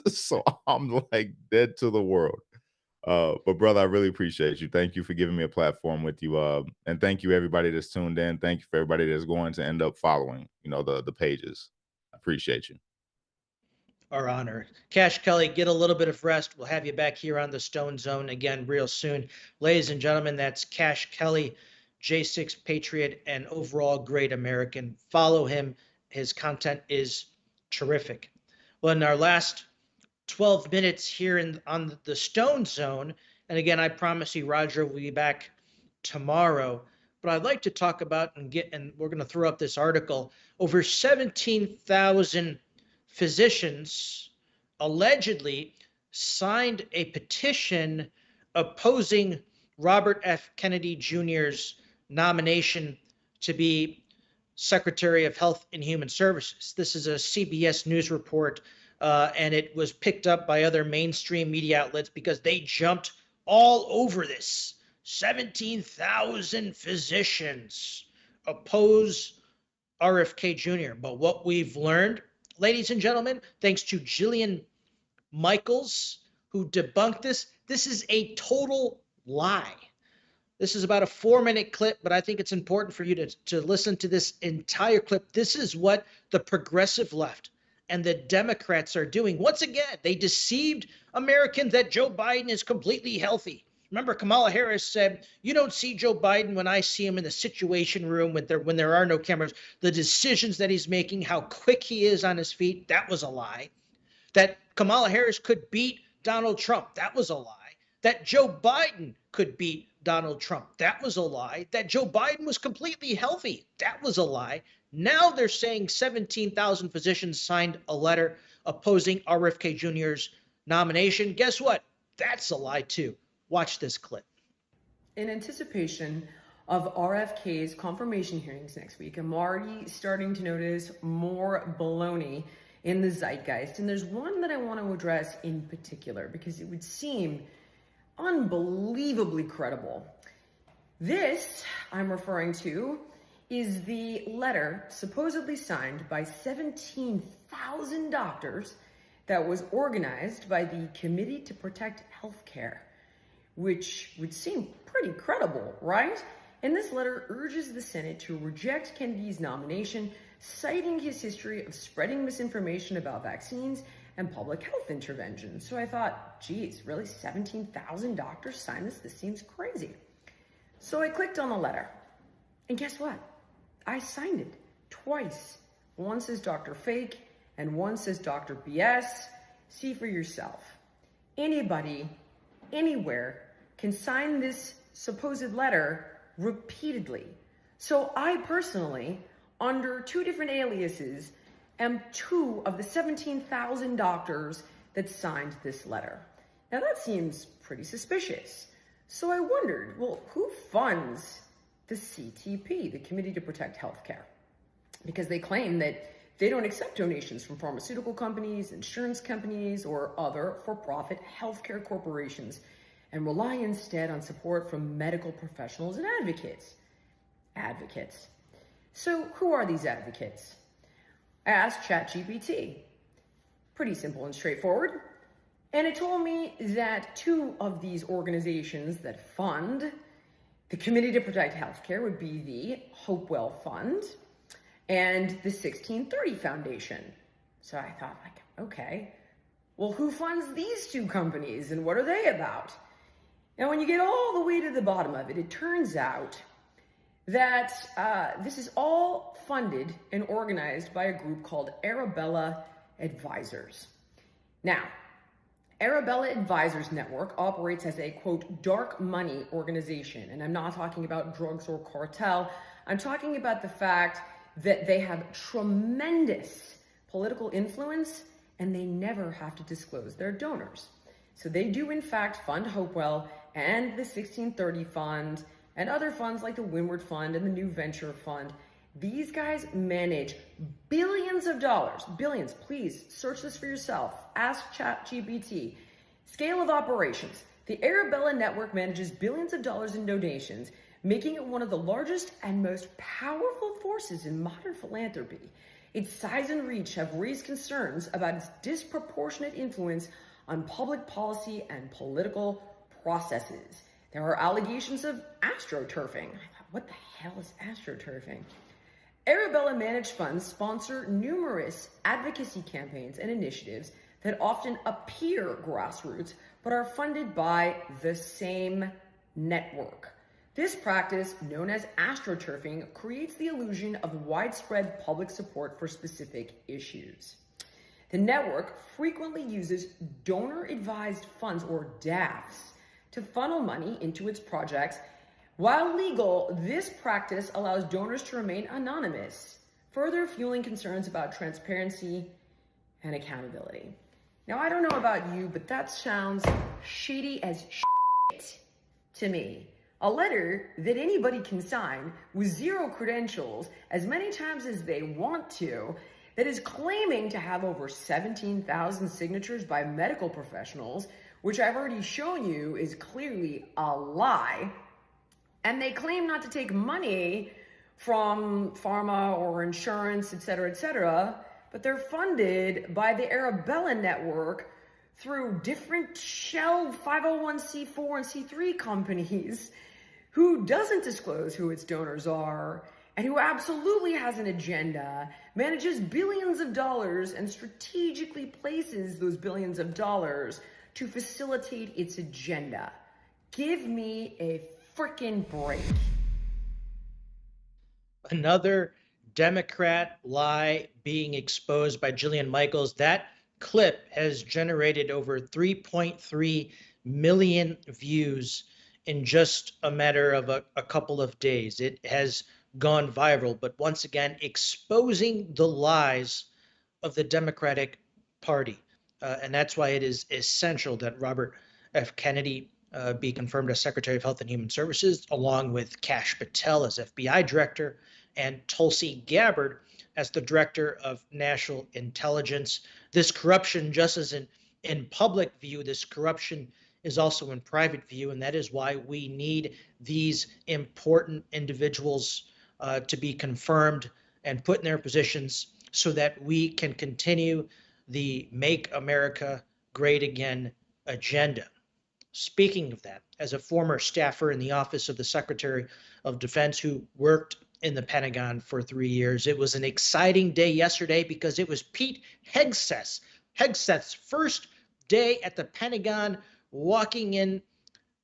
so I'm like dead to the world. But brother, I really appreciate you. Thank you for giving me a platform with you. And thank you everybody that's tuned in. Thank you for everybody that's going to end up following, the pages. I appreciate you. Our honor. Kash Kelly, get a little bit of rest. We'll have you back here on the Stone Zone again real soon. Ladies and gentlemen, that's Kash Kelly, J6 Patriot, and overall great American. Follow him. His content is terrific. Well, in our last 12 minutes here on the Stone Zone, and again, I promise you, Roger will be back tomorrow. But I'd like to talk about and we're going to throw up this article. Over 17,000 physicians allegedly signed a petition opposing Robert F. Kennedy Jr.'s nomination to be Secretary of Health and Human Services. This is a CBS News report, and it was picked up by other mainstream media outlets because they jumped all over this. 17,000 physicians oppose RFK Jr. But what we've learned, ladies and gentlemen, thanks to Jillian Michaels, who debunked this is a total lie. This is about a 4-minute clip, but I think it's important for you to listen to this entire clip. This is what the progressive left and the Democrats are doing. Once again, they deceived Americans that Joe Biden is completely healthy. Remember, Kamala Harris said, you don't see Joe Biden when I see him in the Situation Room when there are no cameras. The decisions that he's making, how quick he is on his feet, that was a lie. That Kamala Harris could beat Donald Trump, that was a lie. That Joe Biden could beat Donald Trump, that was a lie. That Joe Biden was completely healthy, that was a lie. Now they're saying 17,000 physicians signed a letter opposing RFK Jr.'s nomination. Guess what? That's a lie too. Watch this clip. In anticipation of RFK's confirmation hearings next week, I'm already starting to notice more baloney in the zeitgeist. And there's one that I want to address in particular because it would seem unbelievably credible. This I'm referring to is the letter supposedly signed by 17,000 doctors that was organized by the Committee to Protect Healthcare, which would seem pretty credible, right? and this letter urges the Senate to reject Kennedy's nomination, citing his history of spreading misinformation about vaccines and public health interventions. So I thought, geez, really 17,000 doctors signed this? This seems crazy. So I clicked on the letter, and guess what? I signed it twice. One says Dr. Fake, and one says Dr. BS. See for yourself. Anybody, anywhere, can sign this supposed letter repeatedly. So I personally, under two different aliases, am two of the 17,000 doctors that signed this letter. Now that seems pretty suspicious. So I wondered, well, who funds the CTP, the Committee to Protect Healthcare? Because they claim that they don't accept donations from pharmaceutical companies, insurance companies, or other for-profit healthcare corporations, and rely instead on support from medical professionals and advocates. Advocates. So who are these advocates? I asked ChatGPT. Pretty simple and straightforward. And it told me that two of these organizations that fund the Committee to Protect Healthcare would be the Hopewell Fund and the 1630 Foundation. So I thought, okay, well, who funds these two companies and what are they about? Now, when you get all the way to the bottom of it, it turns out that this is all funded and organized by a group called Arabella Advisors. Now, Arabella Advisors Network operates as a, quote, dark money organization. And I'm not talking about drugs or cartel. I'm talking about the fact that they have tremendous political influence and they never have to disclose their donors. So they do, in fact, fund Hopewell and the 1630 Fund and other funds like the Windward Fund and the New Venture Fund. These guys manage billions of dollars, billions. Please search this for yourself. Ask ChatGPT. Scale of operations. The Arabella Network manages billions of dollars in donations, making it one of the largest and most powerful forces in modern philanthropy. Its size and reach have raised concerns about its disproportionate influence on public policy and political processes. There are allegations of astroturfing. I thought, what the hell is astroturfing? Arabella managed funds sponsor numerous advocacy campaigns and initiatives that often appear grassroots, but are funded by the same network. This practice, known as astroturfing, creates the illusion of widespread public support for specific issues. The network frequently uses donor-advised funds, or DAFs, to funnel money into its projects. While legal, this practice allows donors to remain anonymous, further fueling concerns about transparency and accountability. Now, I don't know about you, but that sounds shady as shit to me. A letter that anybody can sign with zero credentials as many times as they want to, that is claiming to have over 17,000 signatures by medical professionals, which I've already shown you is clearly a lie. And they claim not to take money from pharma or insurance, et cetera, but they're funded by the Arabella Network through different shell 501c4 and c3 companies who doesn't disclose who its donors are and who absolutely has an agenda, manages billions of dollars, and strategically places those billions of dollars to facilitate its agenda. Give me a freaking break. Another Democrat lie being exposed by Jillian Michaels. That clip has generated over 3.3 million views in just a matter of a couple of days. It has gone viral, but once again, exposing the lies of the Democratic Party. And that's why it is essential that Robert F. Kennedy be confirmed as Secretary of Health and Human Services, along with Kash Patel as FBI Director and Tulsi Gabbard as the Director of National Intelligence. This corruption, just as in public view, this corruption is also in private view, and that is why we need these important individuals to be confirmed and put in their positions so that we can continue the Make America Great Again agenda. Speaking of that, as a former staffer in the office of the Secretary of Defense who worked in the Pentagon for 3 years, it was an exciting day yesterday because it was Pete Hegseth's first day at the Pentagon, walking in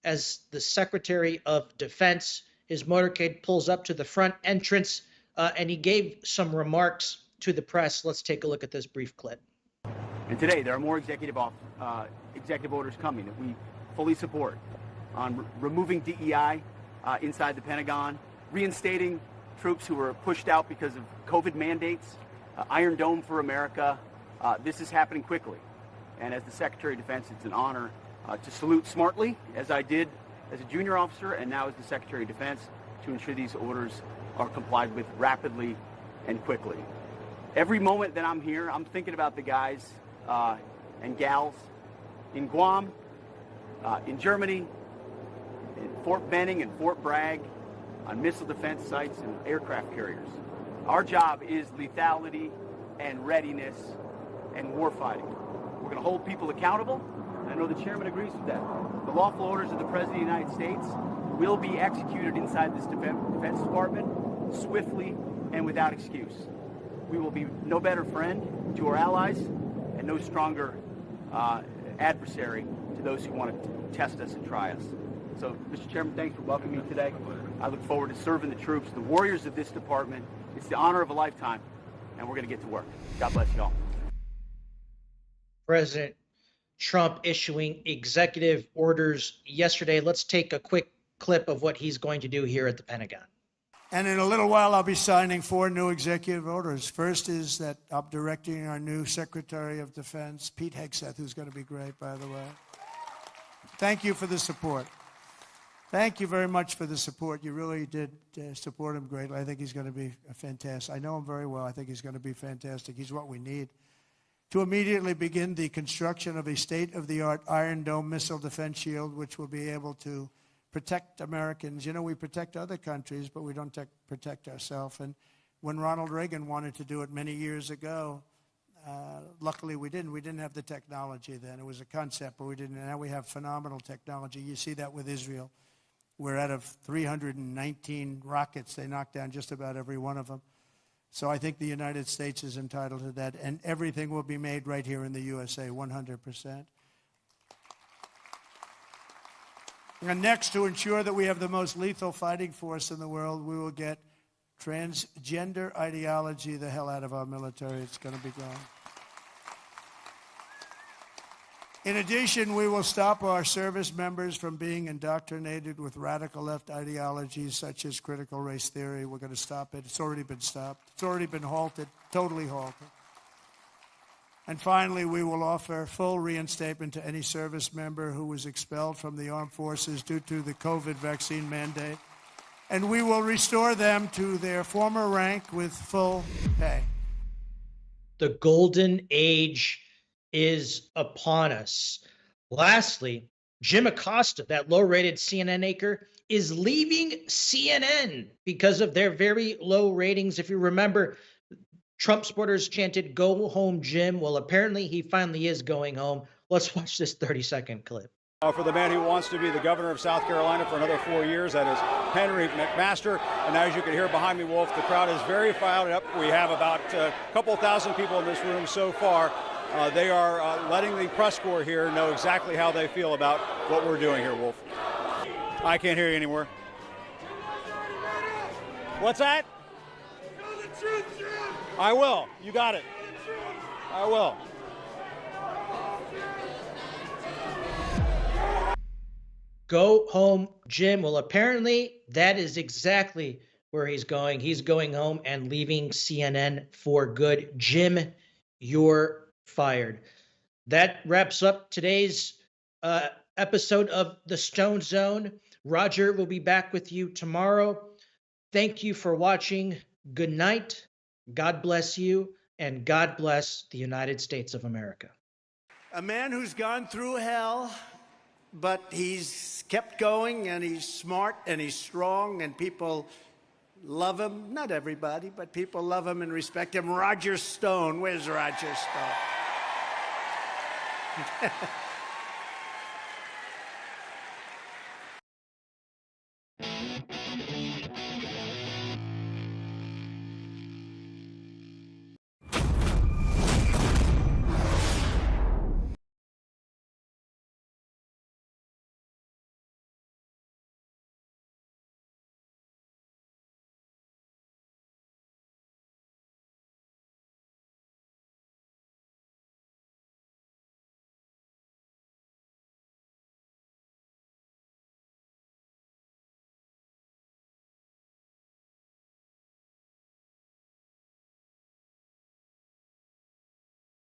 as the Secretary of Defense. His motorcade pulls up to the front entrance, and he gave some remarks to the press. Let's take a look at this brief clip. And today, there are more executive orders coming that we fully support on removing DEI inside the Pentagon, reinstating troops who were pushed out because of COVID mandates, Iron Dome for America. This is happening quickly. And as the Secretary of Defense, it's an honor to salute smartly, as I did as a junior officer and now as the Secretary of Defense, to ensure these orders are complied with rapidly and quickly. Every moment that I'm here, I'm thinking about the guys and gals in Guam, in Germany, in Fort Benning and Fort Bragg, on missile defense sites and aircraft carriers. Our job is lethality and readiness and warfighting. We're going to hold people accountable, and I know the chairman agrees with that. The lawful orders of the President of the United States will be executed inside this Defense Department swiftly and without excuse. We will be no better friend to our allies and no stronger adversary to those who want to test us and try us. So, Mr. Chairman, thanks for welcoming me today. I look forward to serving the troops, the warriors of this department. It's the honor of a lifetime, and we're going to get to work. God bless you all. President Trump issuing executive orders yesterday. Let's take a quick clip of what he's going to do here at the Pentagon. And in a little while, I'll be signing 4 new executive orders. First is that I'm directing our new Secretary of Defense, Pete Hegseth, who's going to be great, by the way. Thank you for the support. Thank you very much for the support. You really did support him greatly. I think he's going to be fantastic. I know him very well. I think he's going to be fantastic. He's what we need to immediately begin the construction of a state-of-the-art Iron Dome missile defense shield, which will be able to protect Americans. You know, we protect other countries, but we don't protect ourselves. And when Ronald Reagan wanted to do it many years ago, luckily we didn't. We didn't have the technology then. It was a concept, but we didn't. And now we have phenomenal technology. You see that with Israel, where out of 319 rockets, they knocked down just about every one of them. So I think the United States is entitled to that, and everything will be made right here in the USA, 100%. And next, to ensure that we have the most lethal fighting force in the world, we will get transgender ideology the hell out of our military. It's going to be gone. In addition, we will stop our service members from being indoctrinated with radical left ideologies such as critical race theory. We're going to stop it. It's already been stopped. It's already been halted, totally halted. And finally, we will offer full reinstatement to any service member who was expelled from the armed forces due to the COVID vaccine mandate. And we will restore them to their former rank with full pay. The golden age is upon us. Lastly, Jim Acosta, that low-rated CNN anchor, is leaving CNN because of their very low ratings. If you remember, Trump supporters chanted, "Go home, Jim." Well, apparently he finally is going home. Let's watch this 30-second clip. For the man who wants to be the governor of South Carolina for another 4 years, that is Henry McMaster. And as you can hear behind me, Wolf, the crowd is very fired up. We have about a couple thousand people in this room so far. They are letting the press corps here know exactly how they feel about what we're doing here, Wolf. I can't hear you anymore. What's that? Tell the truth, Jim. I will. You got it. I will. Go home, Jim. Well, apparently that is exactly where he's going. He's going home and leaving CNN for good. Jim, you're fired. That wraps up today's episode of the Stone Zone. Roger will be back with you tomorrow. Thank you for watching. Good night. God bless you, and God bless the United States of America. A man who's gone through hell, but he's kept going, and he's smart, and he's strong, and people love him. Not everybody, but people love him and respect him. Roger Stone. Where's Roger Stone?